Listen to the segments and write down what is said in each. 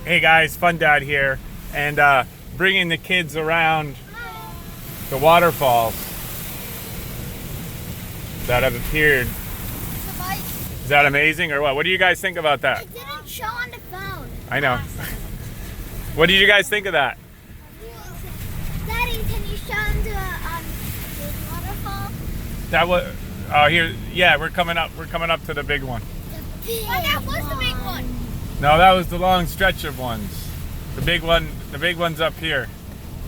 Hey guys, Fun Dad here, and bringing the kids around the waterfalls that have appeared. Is that amazing or what? What do you guys think about that? It didn't show on the phone. I know. What did you guys think of that? Daddy, can you show them to the waterfall? That was here. Yeah, we're coming up. We're coming up to the big one. That was the big one. No, that was the long stretch of ones. The big one. The big one's up here.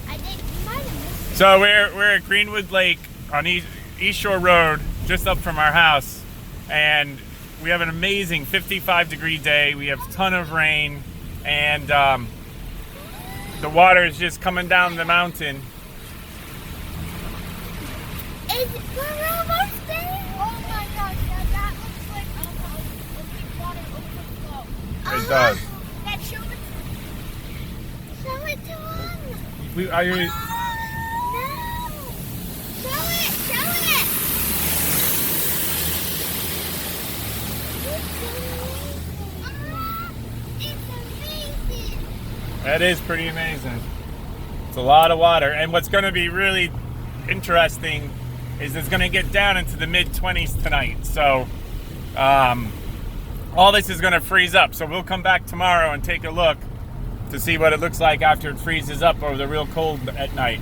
I think you might have missed it. So we're at Greenwood Lake on East Shore Road, just up from our house, and we have an amazing 55-degree day. We have a ton of rain, and the water is just coming down the mountain. We're almost there. Oh my gosh, that looks like water overflow. It does. That show it. Show it to him. Are you? No. Show it. Show it. It's amazing. That is pretty amazing. It's a lot of water, and what's going to be really interesting is it's going to get down into the mid-20s tonight. So all this is going to freeze up. So we'll come back tomorrow and take a look to see what it looks like after it freezes up or the real cold at night.